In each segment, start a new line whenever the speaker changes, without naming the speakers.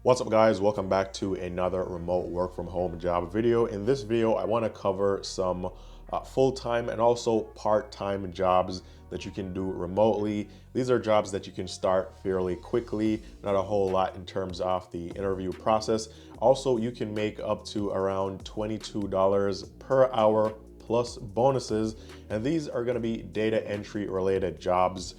What's up guys, welcome back to another remote work from home job video. In this video I want to cover some full-time and also part-time jobs that you can do remotely. These are jobs that you can start fairly quickly, not a whole lot in terms of the interview process. Also, you can make up to around $22 per hour plus bonuses, and these are going to be data entry related jobs.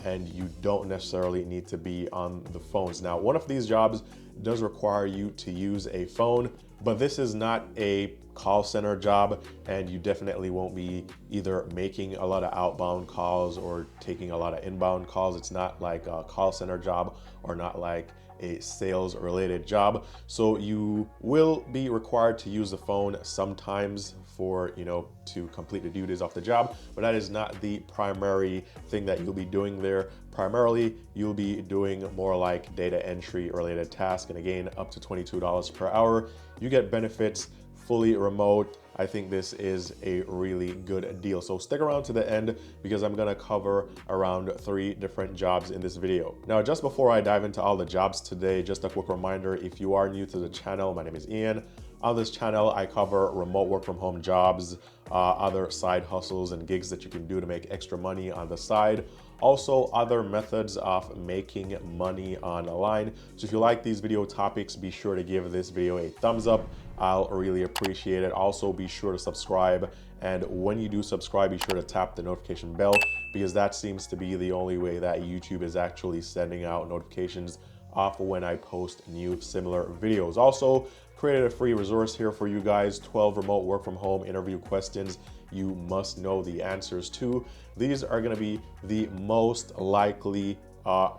And you don't necessarily need to be on the phones. Now, one of these jobs does require you to use a phone, but this is not a call center job, and you definitely won't be either making a lot of outbound calls or taking a lot of inbound calls. It's not like a call center job or not like a sales related job. So you will be required to use the phone sometimes for, to complete the duties of the job, but that is not the primary thing that you'll be doing there. Primarily, you'll be doing more like data entry related tasks, and again, up to $22 per hour. You get benefits, fully remote. I think this is a really good deal. So stick around to the end because I'm gonna cover around 3 different jobs in this video. Now, just before I dive into all the jobs today, just a quick reminder, if you are new to the channel, my name is Eann. On this channel, I cover remote work from home jobs, other side hustles and gigs that you can do to make extra money on the side. Also, other methods of making money online. So if you like these video topics, be sure to give this video a thumbs up. I'll really appreciate it. Also, be sure to subscribe. And when you do subscribe, be sure to tap the notification bell because that seems to be the only way that YouTube is actually sending out notifications off when I post new similar videos. Also, created a free resource here for you guys, 12 remote work from home interview questions you must know the answers to. These are going to be the most likely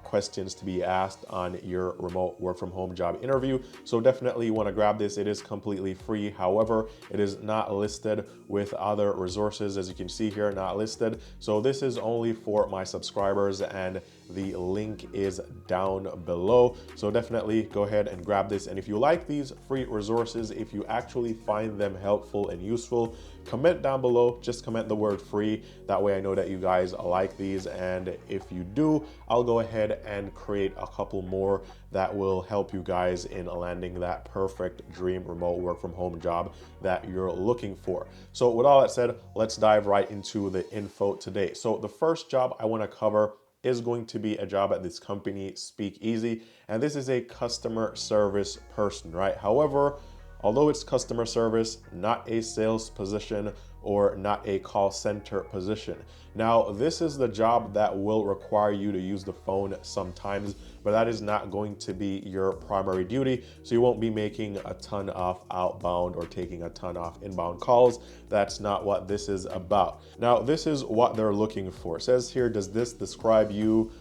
questions to be asked on your remote work from home job interview. So definitely want to grab this. It is completely free. However, it is not listed with other resources. As you can see here, not listed. So this is only for my subscribers, and the link is down below. So definitely go ahead and grab this. And if you like these free resources, if you actually find them helpful and useful, comment down below. Just comment the word free. That way I know that you guys like these. And if you do, I'll go ahead and create a couple more that will help you guys in landing that perfect dream remote work from home job that you're looking for. So with all that said, let's dive right into the info today. So the first job I want to cover is going to be a job at this company, Speak Easy, and this is a customer service person, right? However, although it's customer service, not a sales position or not a call center position. Now, this is the job that will require you to use the phone sometimes, but that is not going to be your primary duty. So you won't be making a ton of outbound or taking a ton of inbound calls. That's not what this is about. Now, this is what they're looking for. It says here, does this describe you?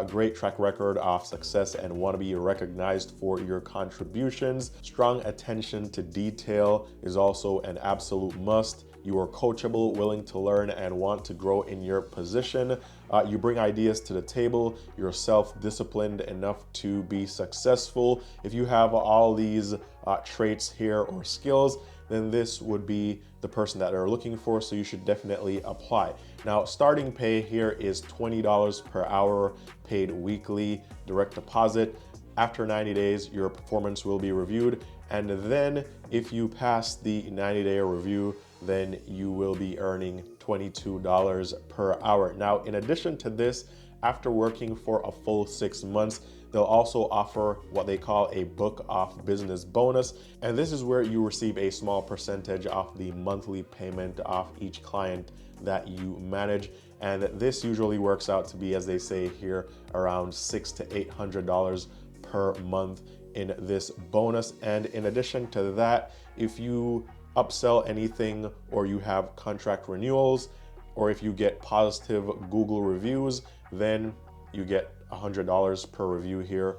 Great track record of success and want to be recognized for your contributions. Strong attention to detail is also an absolute must. You are coachable, willing to learn, and want to grow in your position. You bring ideas to the table. You're self-disciplined enough to be successful. If you have all these traits here or skills, then this would be the person that they're looking for, so you should definitely apply. Now, starting pay here is $20 per hour, paid weekly, direct deposit. After 90 days, your performance will be reviewed, and then if you pass the 90-day review, then you will be earning $22 per hour. Now, in addition to this, after working for a full 6 months, they'll also offer what they call a book of business bonus. And this is where you receive a small percentage of the monthly payment of each client that you manage. And this usually works out to be, as they say here, around $600 to $800 per month in this bonus. And in addition to that, if you upsell anything or you have contract renewals, or if you get positive Google reviews, then you get $100 per review here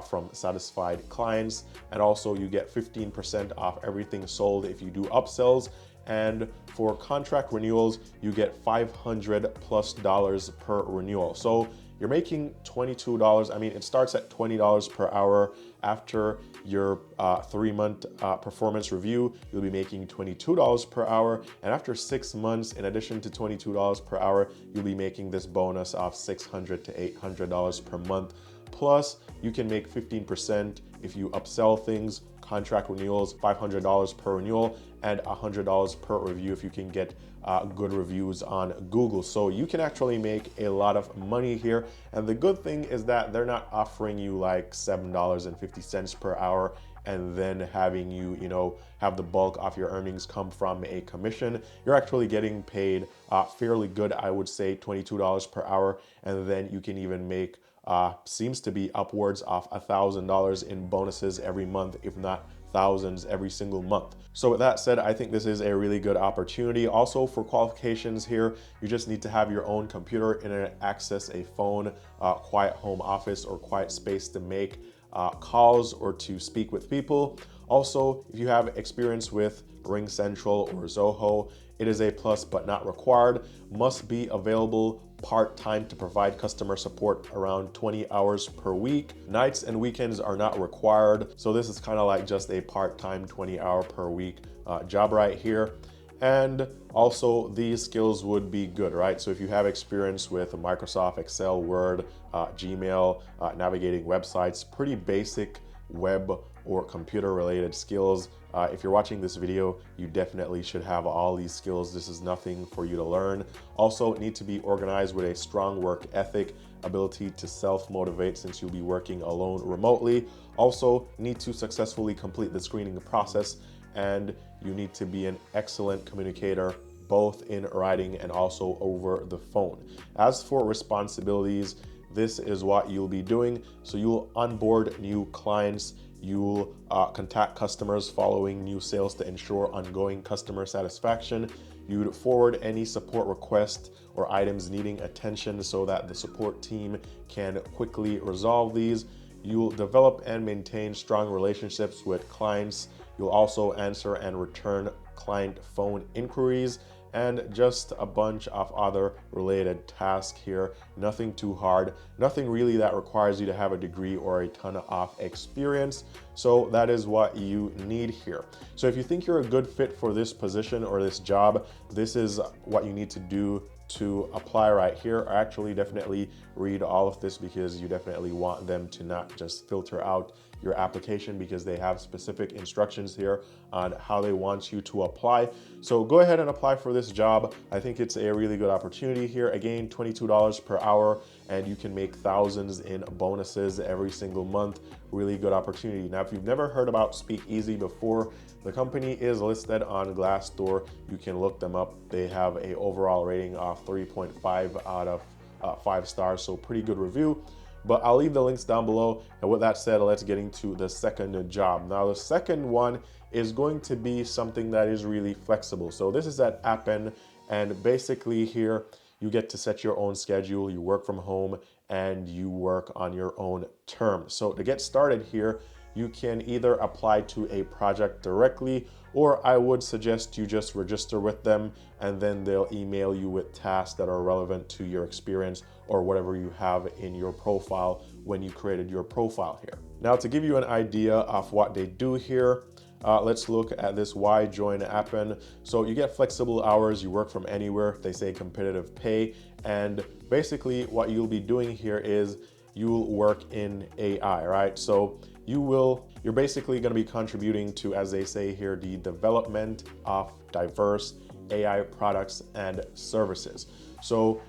from satisfied clients. And also you get 15% off everything sold if you do upsells. And for contract renewals, you get $500+ per renewal. So you're making $22. I mean, it starts at $20 per hour. After your 3-month performance review, you'll be making $22 per hour. And after 6 months, in addition to $22 per hour, you'll be making this bonus of $600 to $800 per month Plus, you can make 15% if you upsell things, contract renewals, $500 per renewal, and $100 per review if you can get good reviews on Google. So you can actually make a lot of money here. And the good thing is that they're not offering you like $7.50 per hour and then having you, have the bulk of your earnings come from a commission. You're actually getting paid fairly good, I would say $22 per hour. And then you can even make seems to be upwards of $1,000 in bonuses every month, if not thousands every single month. So with that said, I think this is a really good opportunity. Also, for qualifications here, you just need to have your own computer, internet access, a phone, quiet home office, or quiet space to make calls or to speak with people. Also, if you have experience with Ring Central or Zoho, it is a plus but not required. Must be available part-time to provide customer support around 20 hours per week. Nights and weekends are not required. So this is kind of like just a part-time 20-hour per week job right here. And also these skills would be good, right? So if you have experience with Microsoft Excel, Word, Gmail, navigating websites, pretty basic web or computer related skills. If you're watching this video, you definitely should have all these skills. This is nothing for you to learn. Also need to be organized with a strong work ethic, ability to self-motivate since you'll be working alone remotely. Also need to successfully complete the screening process, and you need to be an excellent communicator, both in writing and also over the phone. As for responsibilities, this is what you'll be doing. So you'll onboard new clients, you'll contact customers following new sales to ensure ongoing customer satisfaction. You'd forward any support requests or items needing attention so that the support team can quickly resolve these. You'll develop and maintain strong relationships with clients. You'll also answer and return client phone inquiries, and just a bunch of other related tasks here. Nothing too hard, nothing really that requires you to have a degree or a ton of experience. So that is what you need here. So if you think you're a good fit for this position or this job, this is what you need to do to apply right here. Or actually definitely read all of this, because you definitely want them to not just filter out your application, because they have specific instructions here on how they want you to apply. So go ahead and apply for this job. I think it's a really good opportunity here. Again, $22 per hour, and you can make thousands in bonuses every single month. Really good opportunity. Now, if you've never heard about Speakeasy before, the company is listed on Glassdoor. You can look them up. They have a overall rating of 3.5 out of 5 stars, so pretty good review. But I'll leave the links down below. And with that said, let's get into the second job. Now, the second one is going to be something that is really flexible. So this is at Appen, and basically here you get to set your own schedule, you work from home, and you work on your own terms. So to get started here, you can either apply to a project directly, or I would suggest you just register with them, and then they'll email you with tasks that are relevant to your experience or whatever you have in your profile when you created your profile here. Now, to give you an idea of what they do here, let's look at this why join Appen. So you get flexible hours, you work from anywhere, they say competitive pay, and basically what you'll be doing here is you'll work in AI, right? So you're basically going to be contributing to, as they say here, the development of diverse AI products and services. So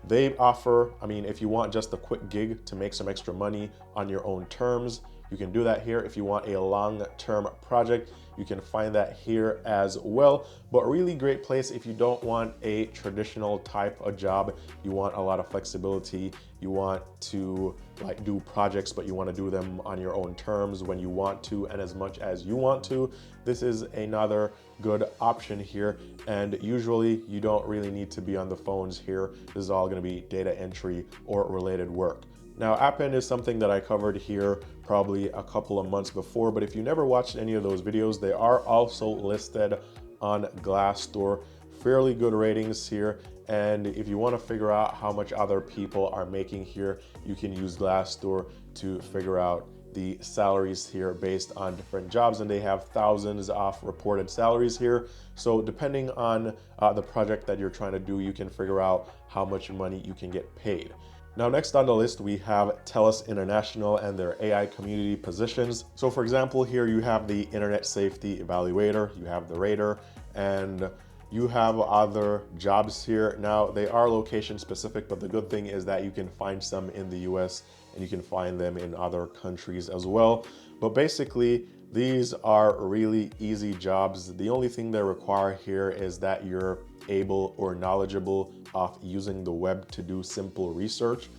they offer, if you want just a quick gig to make some extra money on your own terms, you can do that here. If you want a long-term project, you can find that here as well. But really great place if you don't want a traditional type of job, you want a lot of flexibility, you want to do projects, but you want to do them on your own terms when you want to and as much as you want to. This is another good option here. And usually you don't really need to be on the phones here. This is all going to be data entry or related work. Now, Appen is something that I covered here probably a couple of months before, but if you never watched any of those videos, they are also listed on Glassdoor. Fairly good ratings here. And if you want to figure out how much other people are making here, you can use Glassdoor to figure out the salaries here based on different jobs, and they have thousands of reported salaries here. So depending on the project that you're trying to do, you can figure out how much money you can get paid. Now, next on the list, we have Tellus International and their AI community positions. So for example, here you have the Internet Safety Evaluator, you have the Rater, and you have other jobs here. Now, they are location specific, but the good thing is that you can find some in the US and you can find them in other countries as well. But basically, these are really easy jobs. The only thing they require here is that you're able or knowledgeable of using the web to do simple research,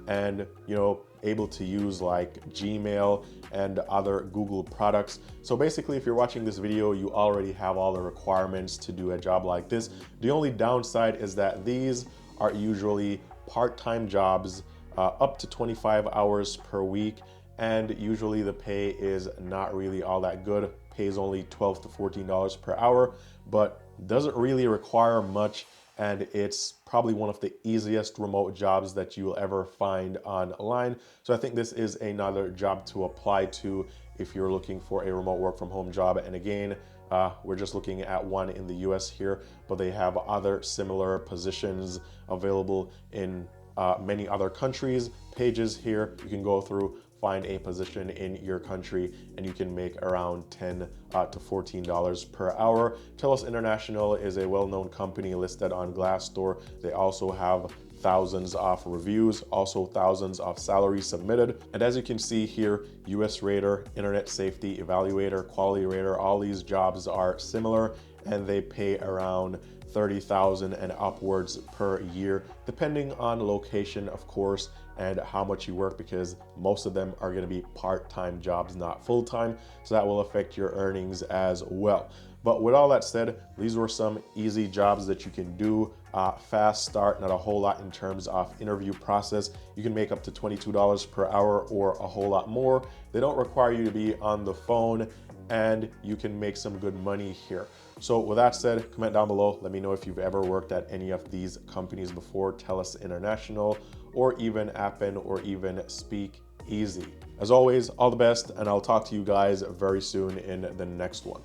and able to use like Gmail and other Google products. So basically, if you're watching this video, you already have all the requirements to do a job like this. The only downside is that these are usually part-time jobs, up to 25 hours per week, and usually the pay is not really all that good. Pays only $12 to $14 per hour, but doesn't really require much, and it's probably one of the easiest remote jobs that you will ever find online. So I think this is another job to apply to if you're looking for a remote work from home job. And again, we're just looking at one in the US here, but they have other similar positions available in many other countries. Pages here, you can go through, find a position in your country, and you can make around $10 to $14 per hour. Tellus International is a well-known company listed on Glassdoor. They also have thousands of reviews, also thousands of salaries submitted. And as you can see here, US Rater, Internet Safety Evaluator, Quality Rater, all these jobs are similar, and they pay around $30,000 and upwards per year, depending on location, of course, and how much you work, because most of them are going to be part-time jobs, not full-time. So that will affect your earnings as well. But with all that said, these were some easy jobs that you can do. Fast start, not a whole lot in terms of interview process. You can make up to $22 per hour or a whole lot more. They don't require you to be on the phone, and you can make some good money here. So with that said, comment down below. Let me know if you've ever worked at any of these companies before, Tellus International, or even Appen, or even Speak Easy. As always, all the best, and I'll talk to you guys very soon in the next one.